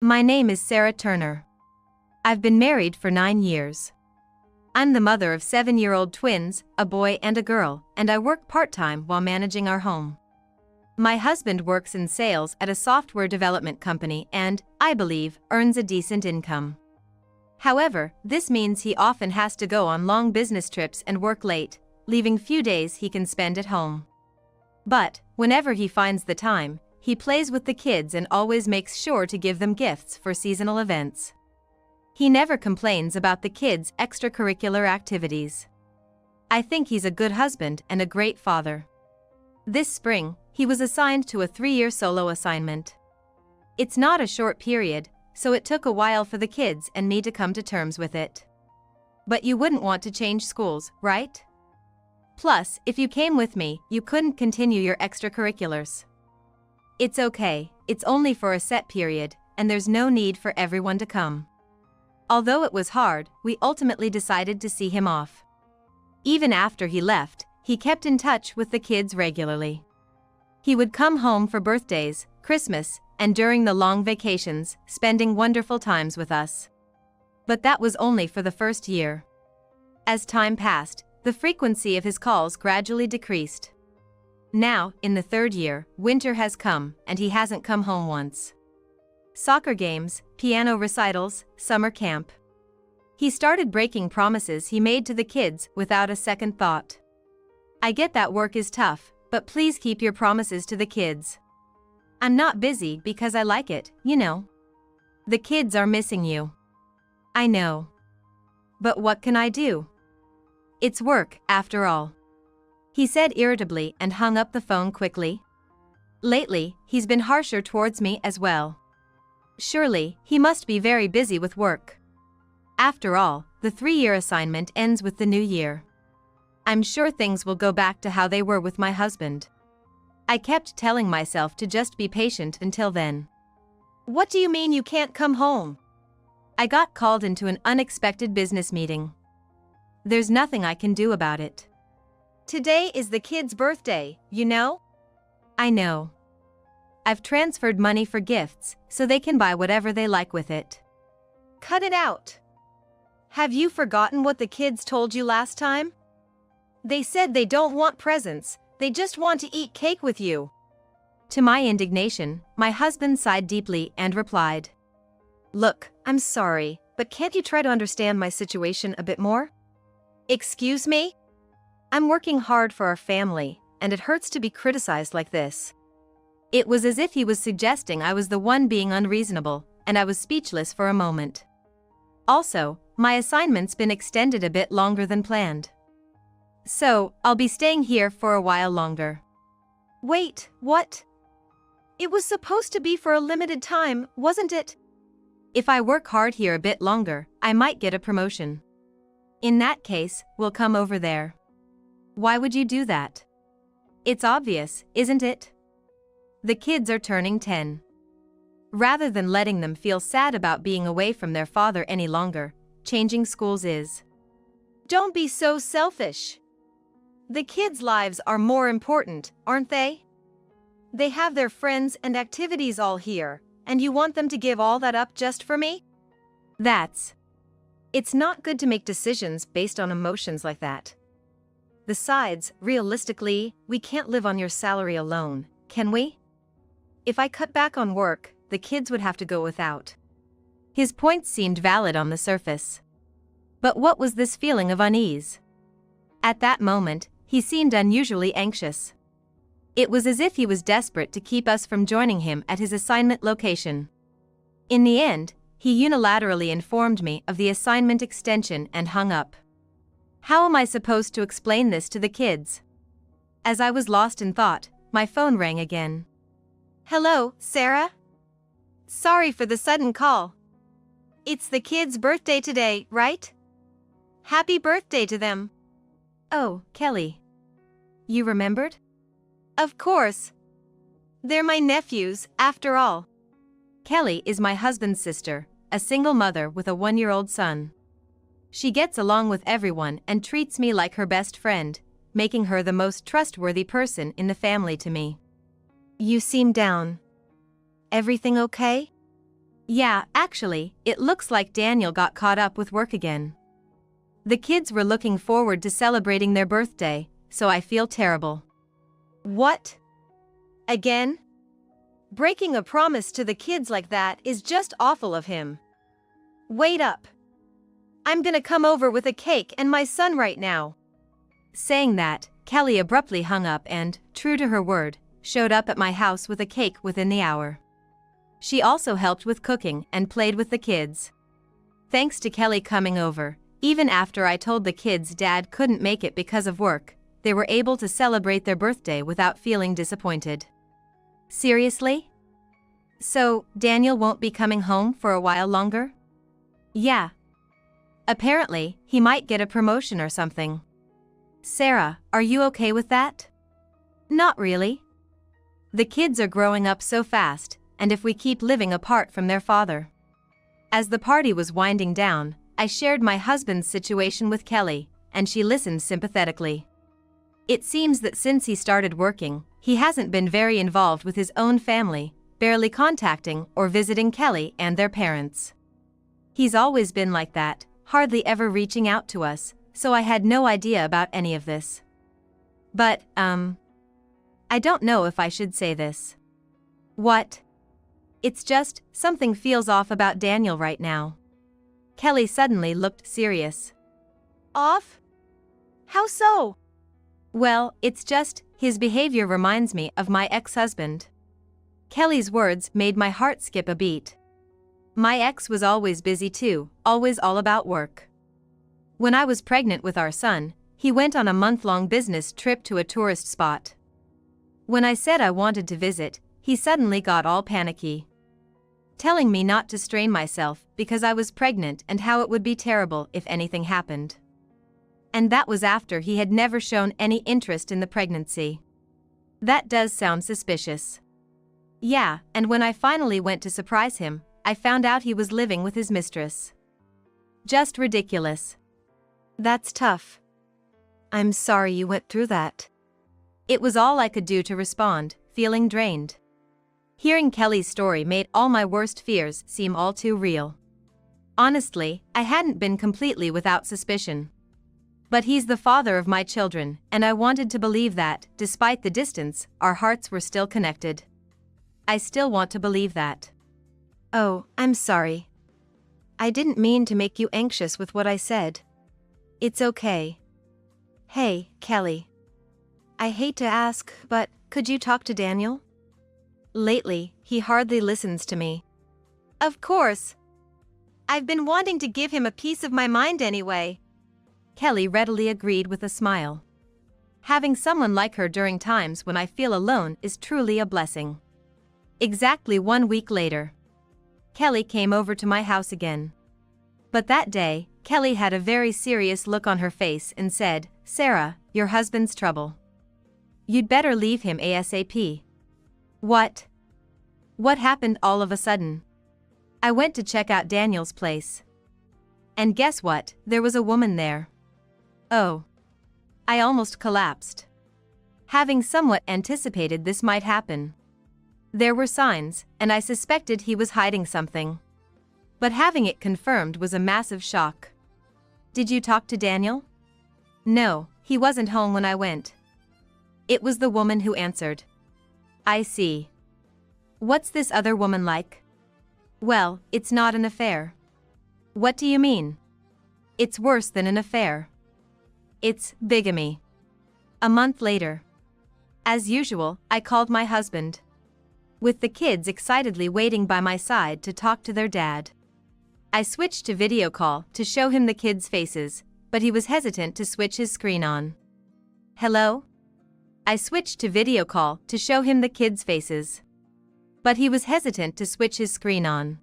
My name is Sarah Turner. I've been married for 9 years. I'm the mother of 7-year-old twins, a boy and a girl, and I work part-time while managing our home. My husband works in sales at a software development company and, I believe, earns a decent income. However, this means he often has to go on long business trips and work late, leaving few days he can spend at home. But, whenever he finds the time, he plays with the kids and always makes sure to give them gifts for seasonal events. He never complains about the kids' extracurricular activities. I think he's a good husband and a great father. This spring, he was assigned to a 3-year solo assignment. It's not a short period, so it took a while for the kids and me to come to terms with it. But you wouldn't want to change schools, right? Plus, if you came with me, you couldn't continue your extracurriculars. It's okay, it's only for a set period, and there's no need for everyone to come. Although it was hard, we ultimately decided to see him off. Even after he left, he kept in touch with the kids regularly. He would come home for birthdays, Christmas, and during the long vacations, spending wonderful times with us. But that was only for the first year. As time passed, the frequency of his calls gradually decreased. Now, in the 3rd year, winter has come, and he hasn't come home once. Soccer games, piano recitals, summer camp. He started breaking promises he made to the kids without a second thought. I get that work is tough, but please keep your promises to the kids. I'm not busy because I like it, you know. The kids are missing you. I know. But what can I do? It's work, after all. He said irritably and hung up the phone quickly. Lately, he's been harsher towards me as well. Surely, he must be very busy with work. After all, the 3-year assignment ends with the new year. I'm sure things will go back to how they were with my husband. I kept telling myself to just be patient until then. What do you mean you can't come home? I got called into an unexpected business meeting. There's nothing I can do about it. Today is the kid's birthday, you know? I know. I've transferred money for gifts, so they can buy whatever they like with it. Cut it out. Have you forgotten what the kids told you last time? They said they don't want presents, they just want to eat cake with you. To my indignation, my husband sighed deeply and replied, "Look, I'm sorry, but can't you try to understand my situation a bit more? Excuse me? I'm working hard for our family, and it hurts to be criticized like this." It was as if he was suggesting I was the one being unreasonable, and I was speechless for a moment. Also, my assignment's been extended a bit longer than planned. So, I'll be staying here for a while longer. Wait, what? It was supposed to be for a limited time, wasn't it? If I work hard here a bit longer, I might get a promotion. In that case, we'll come over there. Why would you do that? It's obvious, isn't it? The kids are turning 10. Rather than letting them feel sad about being away from their father any longer, changing schools is. Don't be so selfish. The kids' lives are more important, aren't they? They have their friends and activities all here, and you want them to give all that up just for me? It's not good to make decisions based on emotions like that. Besides, realistically, we can't live on your salary alone, can we? If I cut back on work, the kids would have to go without. His points seemed valid on the surface. But what was this feeling of unease? At that moment, he seemed unusually anxious. It was as if he was desperate to keep us from joining him at his assignment location. In the end, he unilaterally informed me of the assignment extension and hung up. How am I supposed to explain this to the kids? As I was lost in thought, my phone rang again. Hello, Sarah? Sorry for the sudden call. It's the kids' birthday today, right? Happy birthday to them. Oh, Kelly. You remembered? Of course. They're my nephews, after all. Kelly is my husband's sister, a single mother with a 1-year-old son. She gets along with everyone and treats me like her best friend, making her the most trustworthy person in the family to me. You seem down. Everything okay? Yeah, actually, it looks like Daniel got caught up with work again. The kids were looking forward to celebrating their birthday, so I feel terrible. What? Again? Breaking a promise to the kids like that is just awful of him. Wait up. I'm gonna come over with a cake and my son right now. Saying that, Kelly abruptly hung up and, true to her word, showed up at my house with a cake within the hour. She also helped with cooking and played with the kids. Thanks to Kelly coming over, even after I told the kids Dad couldn't make it because of work, they were able to celebrate their birthday without feeling disappointed. Seriously? So, Daniel won't be coming home for a while longer? Yeah. Apparently, he might get a promotion or something. Sarah, are you okay with that? Not really. The kids are growing up so fast, and if we keep living apart from their father. As the party was winding down, I shared my husband's situation with Kelly, and she listened sympathetically. It seems that since he started working, he hasn't been very involved with his own family, barely contacting or visiting Kelly and their parents. He's always been like that, hardly ever reaching out to us, so I had no idea about any of this. But, I don't know if I should say this. What? It's just, something feels off about Daniel right now. Kelly suddenly looked serious. Off? How so? Well, it's just, his behavior reminds me of my ex-husband. Kelly's words made my heart skip a beat. My ex was always busy too, always all about work. When I was pregnant with our son, he went on a month-long business trip to a tourist spot. When I said I wanted to visit, he suddenly got all panicky, telling me not to strain myself because I was pregnant and how it would be terrible if anything happened. And that was after he had never shown any interest in the pregnancy. That does sound suspicious. Yeah, and when I finally went to surprise him, I found out he was living with his mistress. Just ridiculous. That's tough. I'm sorry you went through that. It was all I could do to respond, feeling drained. Hearing Kelly's story made all my worst fears seem all too real. Honestly, I hadn't been completely without suspicion. But he's the father of my children, and I wanted to believe that, despite the distance, our hearts were still connected. I still want to believe that. Oh, I'm sorry. I didn't mean to make you anxious with what I said. It's okay. Hey, Kelly. I hate to ask, but could you talk to Daniel? Lately, he hardly listens to me. Of course. I've been wanting to give him a piece of my mind anyway. Kelly readily agreed with a smile. Having someone like her during times when I feel alone is truly a blessing. Exactly 1 week later, Kelly came over to my house again. But that day, Kelly had a very serious look on her face and said, "Sarah, your husband's trouble. You'd better leave him ASAP." What? What happened all of a sudden? I went to check out Daniel's place. And guess what? There was a woman there. Oh. I almost collapsed. Having somewhat anticipated this might happen. There were signs, and I suspected he was hiding something. But having it confirmed was a massive shock. Did you talk to Daniel? No, he wasn't home when I went. It was the woman who answered. I see. What's this other woman like? Well, it's not an affair. What do you mean? It's worse than an affair. It's bigamy. A month later. As usual, I called my husband. With the kids excitedly waiting by my side to talk to their dad. I switched to video call to show him the kids' faces, but he was hesitant to switch his screen on. Hello? I switched to video call to show him the kids' faces. But he was hesitant to switch his screen on.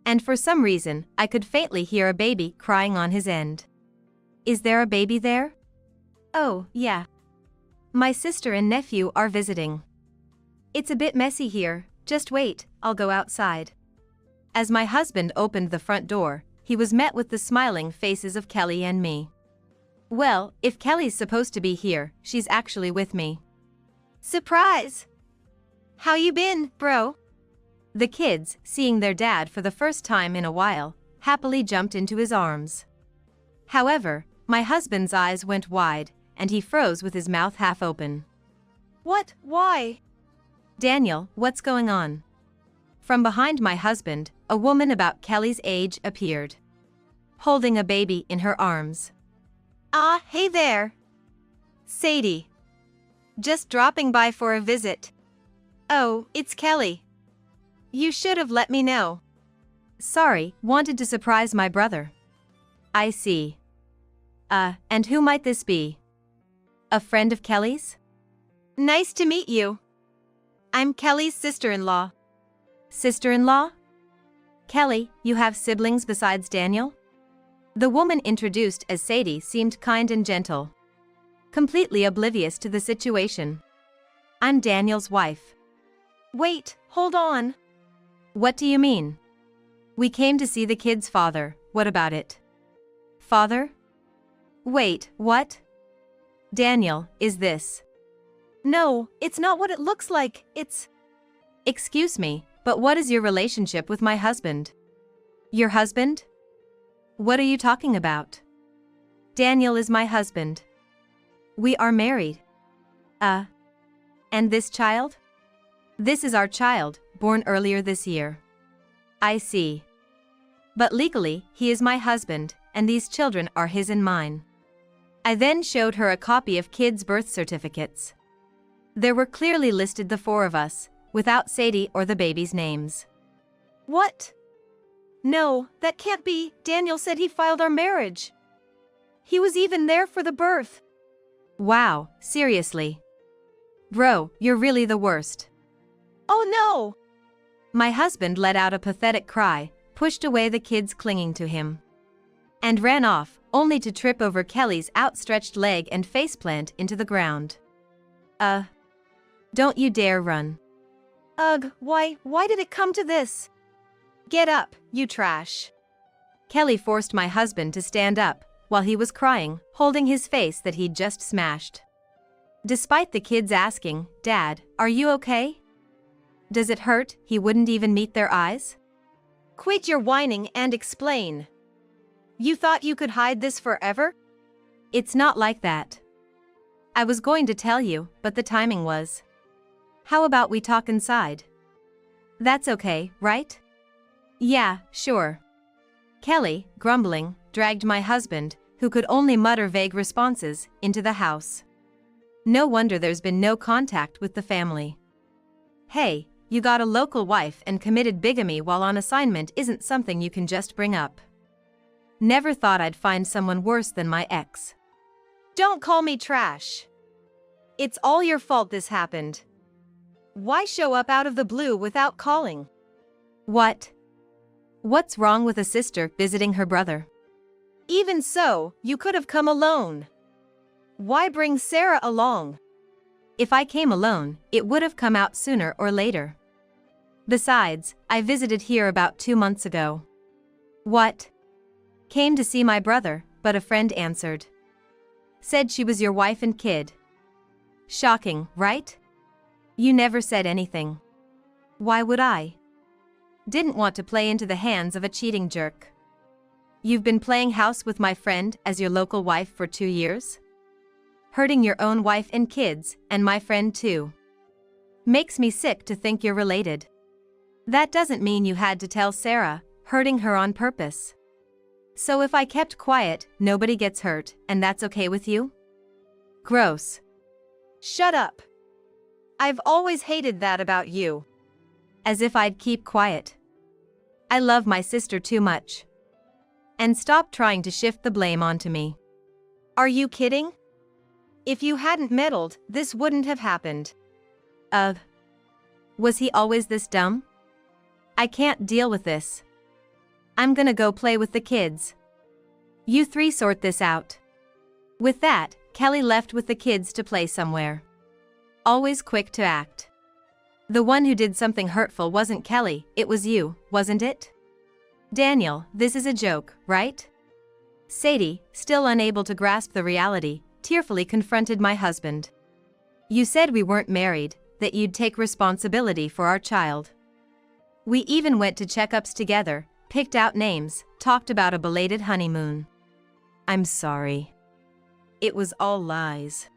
And for some reason, I could faintly hear a baby crying on his end. Is there a baby there? Oh, yeah. My sister and nephew are visiting. It's a bit messy here, just wait, I'll go outside. As my husband opened the front door, he was met with the smiling faces of Kelly and me. Well, if Kelly's supposed to be here, she's actually with me. Surprise! How you been, bro? The kids, seeing their dad for the first time in a while, happily jumped into his arms. However, my husband's eyes went wide, and he froze with his mouth half open. What? Why? Daniel, what's going on? From behind my husband, a woman about Kelly's age appeared, holding a baby in her arms. Ah, hey there. Sadie. Just dropping by for a visit. Oh, it's Kelly. You should have let me know. Sorry, wanted to surprise my brother. I see. And who might this be? A friend of Kelly's? Nice to meet you. I'm Kelly's sister-in-law. Sister-in-law? Kelly, you have siblings besides Daniel? The woman introduced as Sadie seemed kind and gentle, completely oblivious to the situation. I'm Daniel's wife. Wait, hold on. What do you mean? We came to see the kid's father, what about it? Father? Wait, what? Daniel, is this? No, it's not what it looks like, it's… Excuse me, but what is your relationship with my husband? Your husband? What are you talking about? Daniel is my husband. We are married. And this child? This is our child, born earlier this year. I see. But legally, he is my husband, and these children are his and mine. I then showed her a copy of kids' birth certificates. There were clearly listed the four of us, without Sadie or the baby's names. What? No, that can't be. Daniel said he filed our marriage. He was even there for the birth. Wow, seriously. Bro, you're really the worst. Oh no! My husband let out a pathetic cry, pushed away the kids clinging to him, and ran off, only to trip over Kelly's outstretched leg and faceplant into the ground. Don't you dare run. Ugh, why did it come to this? Get up, you trash. Kelly forced my husband to stand up, while he was crying, holding his face that he'd just smashed. Despite the kids asking, Dad, are you okay? Does it hurt? He wouldn't even meet their eyes? Quit your whining and explain. You thought you could hide this forever? It's not like that. I was going to tell you, but the timing was. How about we talk inside? That's okay, right? Yeah, sure. Kelly, grumbling, dragged my husband, who could only mutter vague responses, into the house. No wonder there's been no contact with the family. Hey, you got a local wife and committed bigamy while on assignment isn't something you can just bring up. Never thought I'd find someone worse than my ex. Don't call me trash. It's all your fault this happened. Why show up out of the blue without calling? What? What's wrong with a sister visiting her brother? Even so, you could have come alone. Why bring Sarah along? If I came alone, it would have come out sooner or later. Besides, I visited here about 2 months ago. What? Came to see my brother, but a friend answered. Said she was your wife and kid. Shocking, right? You never said anything. Why would I? Didn't want to play into the hands of a cheating jerk. You've been playing house with my friend as your local wife for 2 years? Hurting your own wife and kids, and my friend too. Makes me sick to think you're related. That doesn't mean you had to tell Sarah, hurting her on purpose. So if I kept quiet, nobody gets hurt, and that's okay with you? Gross. Shut up. I've always hated that about you. As if I'd keep quiet. I love my sister too much. And stop trying to shift the blame onto me. Are you kidding? If you hadn't meddled, this wouldn't have happened. Was he always this dumb? I can't deal with this. I'm gonna go play with the kids. You three sort this out. With that, Kelly left with the kids to play somewhere. Always quick to act. The one who did something hurtful wasn't Kelly, it was you, wasn't it? Daniel, this is a joke, right? Sadie, still unable to grasp the reality, tearfully confronted my husband. You said we weren't married, that you'd take responsibility for our child. We even went to checkups together, picked out names, talked about a belated honeymoon. I'm sorry. It was all lies.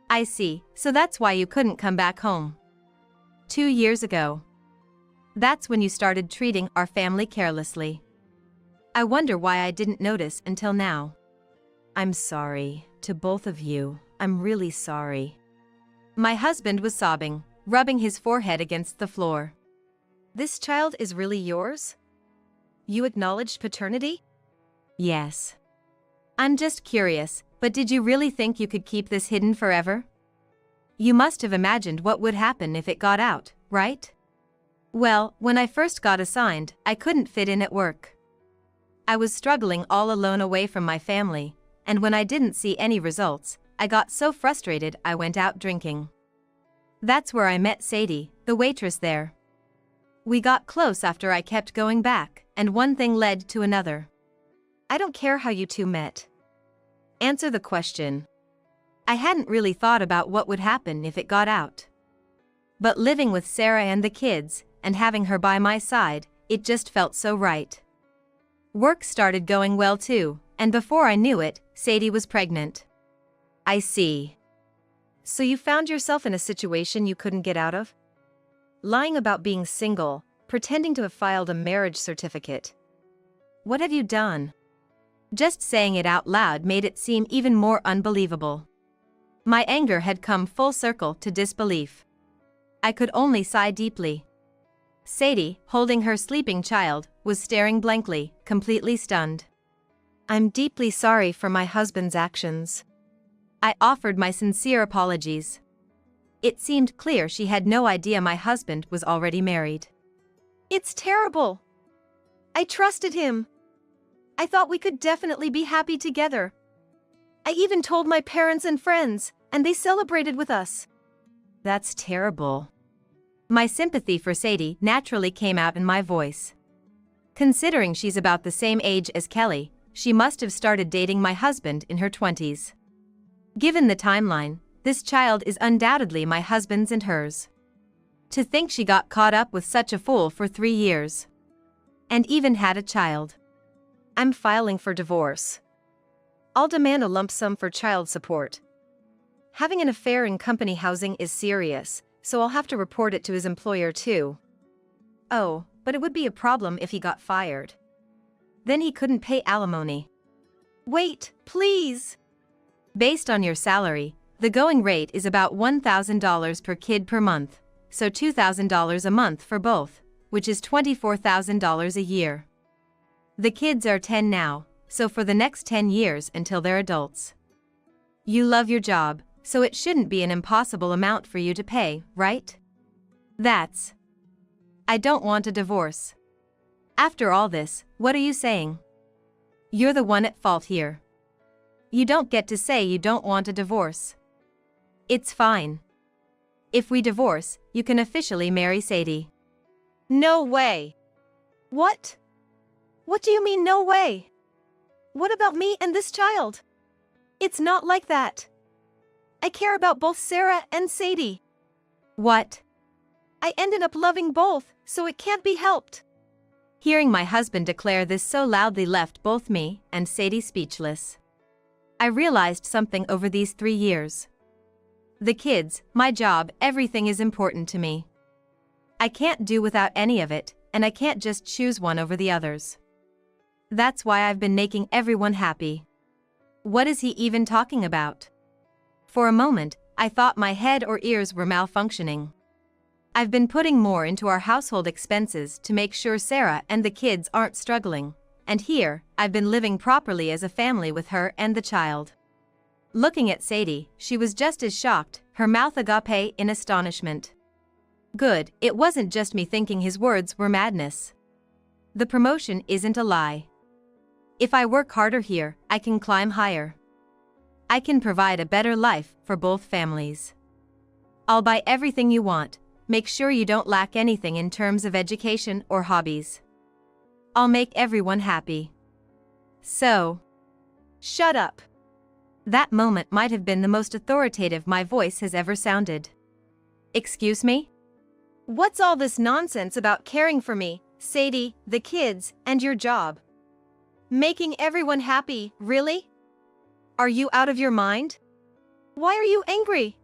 I see, so that's why you couldn't come back home. 2 years ago. That's when you started treating our family carelessly. I wonder why I didn't notice until now. I'm sorry, to both of you, I'm really sorry. My husband was sobbing, rubbing his forehead against the floor. This child is really yours? You acknowledged paternity? Yes. I'm just curious, but did you really think you could keep this hidden forever? You must have imagined what would happen if it got out, right? Well, when I first got assigned, I couldn't fit in at work. I was struggling all alone away from my family, and when I didn't see any results, I got so frustrated I went out drinking. That's where I met Sadie, the waitress there. We got close after I kept going back, and one thing led to another. I don't care how you two met. Answer the question. I hadn't really thought about what would happen if it got out. But living with Sarah and the kids, and having her by my side, it just felt so right. Work started going well too, and before I knew it, Sadie was pregnant. I see. So you found yourself in a situation you couldn't get out of? Lying about being single, pretending to have filed a marriage certificate. What have you done? Just saying it out loud made it seem even more unbelievable. My anger had come full circle to disbelief. I could only sigh deeply. Sadie, holding her sleeping child, was staring blankly, completely stunned. I'm deeply sorry for my husband's actions. I offered my sincere apologies. It seemed clear she had no idea my husband was already married. It's terrible. I trusted him. I thought we could definitely be happy together. I even told my parents and friends, and they celebrated with us. That's terrible. My sympathy for Sadie naturally came out in my voice. Considering she's about the same age as Kelly, she must have started dating my husband in her 20s. Given the timeline, this child is undoubtedly my husband's and hers. To think she got caught up with such a fool for 3 years. And even had a child. I'm filing for divorce. I'll demand a lump sum for child support. Having an affair in company housing is serious, so I'll have to report it to his employer too. Oh, but it would be a problem if he got fired. Then he couldn't pay alimony. Wait, please! Based on your salary, the going rate is about $1,000 per kid per month, so $2,000 a month for both, which is $24,000 a year. The kids are 10 now, so for the next 10 years until they're adults. You love your job, so it shouldn't be an impossible amount for you to pay, right? I don't want a divorce. After all this, what are you saying? You're the one at fault here. You don't get to say you don't want a divorce. It's fine. If we divorce, you can officially marry Sadie. No way. What? What do you mean no way? What about me and this child? It's not like that. I care about both Sarah and Sadie. What? I ended up loving both, so it can't be helped. Hearing my husband declare this so loudly left both me and Sadie speechless. I realized something over these 3 years. The kids, my job, everything is important to me. I can't do without any of it, and I can't just choose one over the others. That's why I've been making everyone happy. What is he even talking about? For a moment, I thought my head or ears were malfunctioning. I've been putting more into our household expenses to make sure Sarah and the kids aren't struggling, and here, I've been living properly as a family with her and the child. Looking at Sadie, she was just as shocked, her mouth agape in astonishment. Good, it wasn't just me thinking his words were madness. The promotion isn't a lie. If I work harder here, I can climb higher. I can provide a better life for both families. I'll buy everything you want, make sure you don't lack anything in terms of education or hobbies. I'll make everyone happy. So, shut up. That moment might have been the most authoritative my voice has ever sounded. Excuse me? What's all this nonsense about caring for me, Sadie, the kids, and your job? Making everyone happy, really? Are you out of your mind? Why are you angry?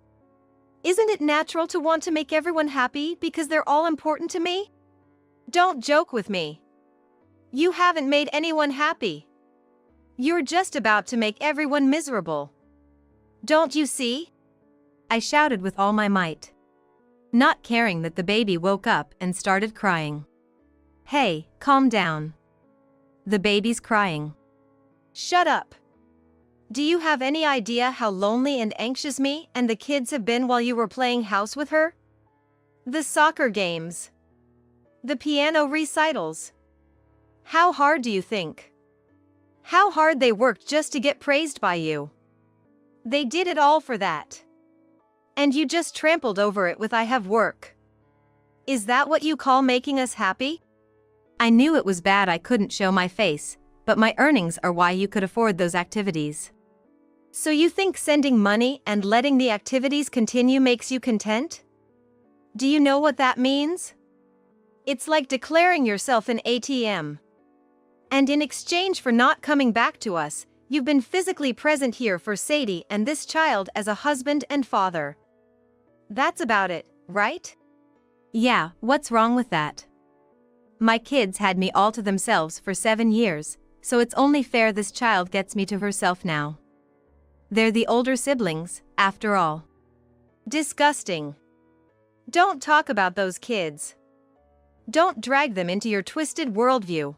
Isn't it natural to want to make everyone happy because they're all important to me? Don't joke with me. You haven't made anyone happy. You're just about to make everyone miserable. Don't you see? I shouted with all my might, not caring that the baby woke up and started crying. Hey, calm down. The baby's crying. Shut up. Do you have any idea how lonely and anxious me and the kids have been while you were playing house with her? The soccer games. The piano recitals. How hard do you think? How hard they worked just to get praised by you. They did it all for that. And you just trampled over it with "I have work." Is that what you call making us happy? I knew it was bad I couldn't show my face, but my earnings are why you could afford those activities. So you think sending money and letting the activities continue makes you content? Do you know what that means? It's like declaring yourself an ATM. And in exchange for not coming back to us, you've been physically present here for Sadie and this child as a husband and father. That's about it, right? Yeah, what's wrong with that? My kids had me all to themselves for 7 years, so it's only fair this child gets me to herself now. They're the older siblings, after all. Disgusting. Don't talk about those kids. Don't drag them into your twisted worldview.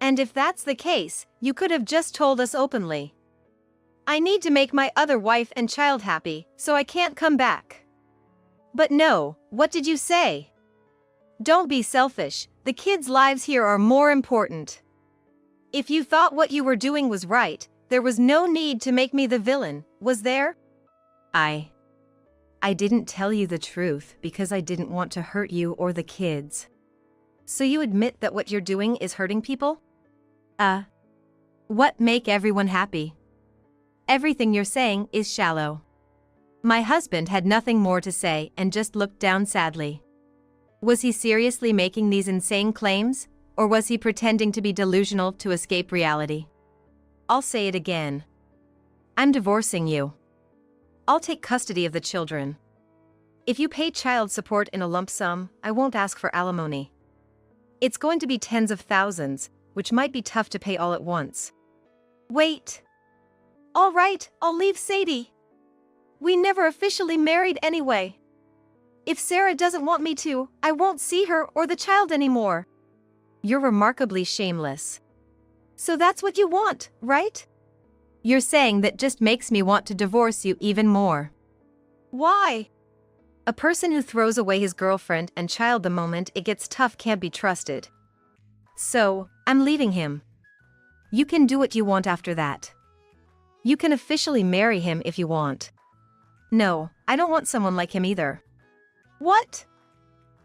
And if that's the case, you could have just told us openly. I need to make my other wife and child happy, so I can't come back. But no, what did you say? Don't be selfish, the kids' lives here are more important. If you thought what you were doing was right, there was no need to make me the villain, was there? I didn't tell you the truth because I didn't want to hurt you or the kids. So you admit that what you're doing is hurting people? What make everyone happy? Everything you're saying is shallow. My husband had nothing more to say and just looked down sadly. Was he seriously making these insane claims, or was he pretending to be delusional to escape reality? I'll say it again. I'm divorcing you. I'll take custody of the children. If you pay child support in a lump sum, I won't ask for alimony. It's going to be tens of thousands, which might be tough to pay all at once. Wait. All right, I'll leave Sadie. We never officially married anyway. If Sarah doesn't want me to, I won't see her or the child anymore. You're remarkably shameless. So that's what you want, right? You're saying that just makes me want to divorce you even more. Why? A person who throws away his girlfriend and child the moment it gets tough can't be trusted. So, I'm leaving him. You can do what you want after that. You can officially marry him if you want. No, I don't want someone like him either. What?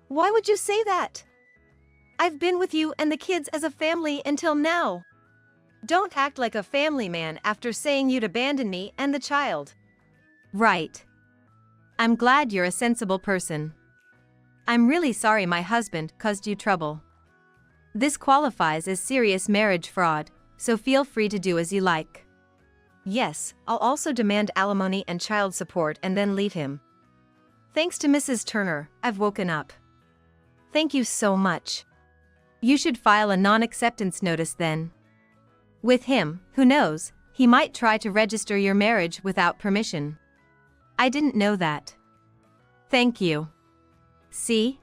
Why would you say that? I've been with you and the kids as a family until now. Don't act like a family man after saying you'd abandon me and the child. Right. I'm glad you're a sensible person. I'm really sorry my husband caused you trouble. This qualifies as serious marriage fraud, so feel free to do as you like. Yes, I'll also demand alimony and child support and then leave him. Thanks to Mrs. Turner, I've woken up. Thank you so much. You should file a non-acceptance notice then. With him, who knows, he might try to register your marriage without permission. I didn't know that. Thank you. See?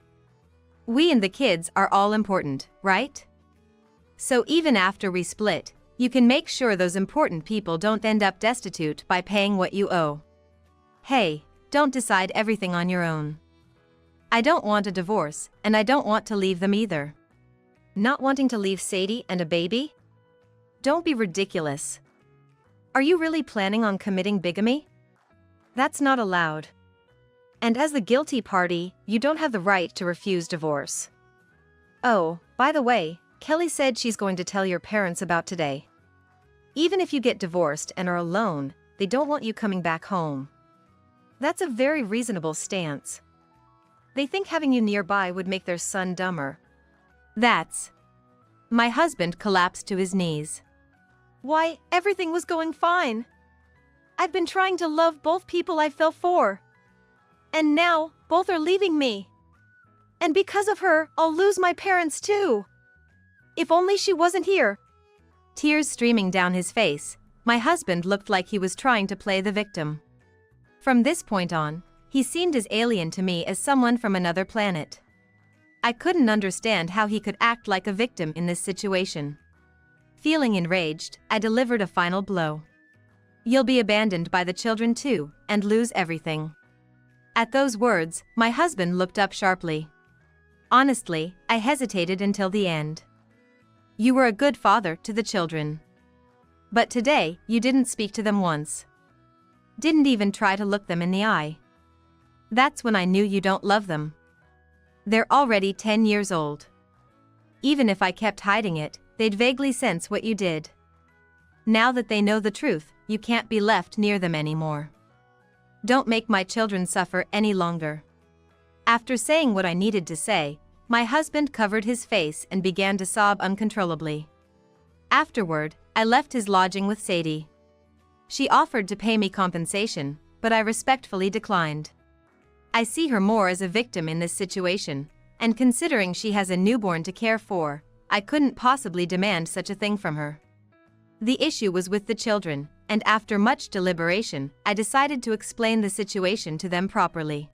We and the kids are all important, right? So even after we split, you can make sure those important people don't end up destitute by paying what you owe. Hey, don't decide everything on your own. I don't want a divorce, and I don't want to leave them either. Not wanting to leave Sadie and a baby? Don't be ridiculous. Are you really planning on committing bigamy? That's not allowed. And as the guilty party, you don't have the right to refuse divorce. Oh, by the way, Kelly said she's going to tell your parents about today. Even if you get divorced and are alone, they don't want you coming back home. That's a very reasonable stance. They think having you nearby would make their son dumber. That's. My husband collapsed to his knees. Why, everything was going fine. I've been trying to love both people I fell for. And now, both are leaving me. And because of her, I'll lose my parents too. If only she wasn't here. Tears streaming down his face, my husband looked like he was trying to play the victim. From this point on, he seemed as alien to me as someone from another planet. I couldn't understand how he could act like a victim in this situation. Feeling enraged, I delivered a final blow. You'll be abandoned by the children too, and lose everything. At those words, my husband looked up sharply. Honestly, I hesitated until the end. You were a good father to the children. But today, you didn't speak to them once. Didn't even try to look them in the eye. That's when I knew you don't love them. They're already 10 years old. Even if I kept hiding it, they'd vaguely sense what you did. Now that they know the truth, you can't be left near them anymore. Don't make my children suffer any longer. After saying what I needed to say, my husband covered his face and began to sob uncontrollably. Afterward, I left his lodging with Sadie. She offered to pay me compensation, but I respectfully declined. I see her more as a victim in this situation, and considering she has a newborn to care for, I couldn't possibly demand such a thing from her. The issue was with the children, and after much deliberation, I decided to explain the situation to them properly.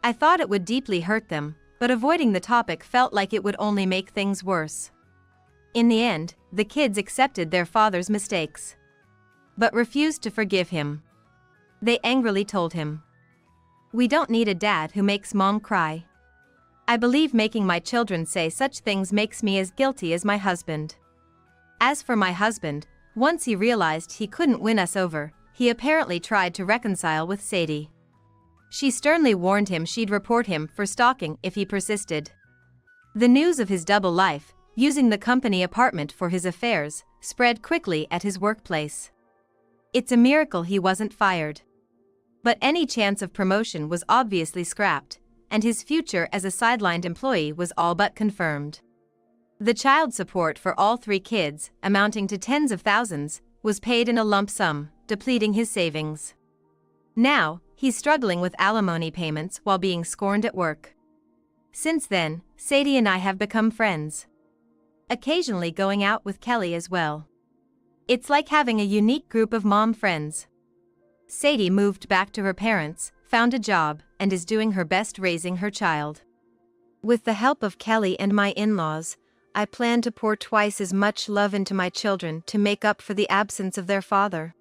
I thought it would deeply hurt them, but avoiding the topic felt like it would only make things worse. In the end, the kids accepted their father's mistakes, but refused to forgive him. They angrily told him, "We don't need a dad who makes mom cry." I believe making my children say such things makes me as guilty as my husband. As for my husband, once he realized he couldn't win us over, he apparently tried to reconcile with Sadie. She sternly warned him she'd report him for stalking if he persisted. The news of his double life, using the company apartment for his affairs, spread quickly at his workplace. It's a miracle he wasn't fired. But any chance of promotion was obviously scrapped, and his future as a sidelined employee was all but confirmed. The child support for all 3 kids, amounting to tens of thousands, was paid in a lump sum, depleting his savings. Now, he's struggling with alimony payments while being scorned at work. Since then, Sadie and I have become friends. Occasionally going out with Kelly as well. It's like having a unique group of mom friends. Sadie moved back to her parents, found a job, and is doing her best raising her child. With the help of Kelly and my in-laws, I plan to pour twice as much love into my children to make up for the absence of their father.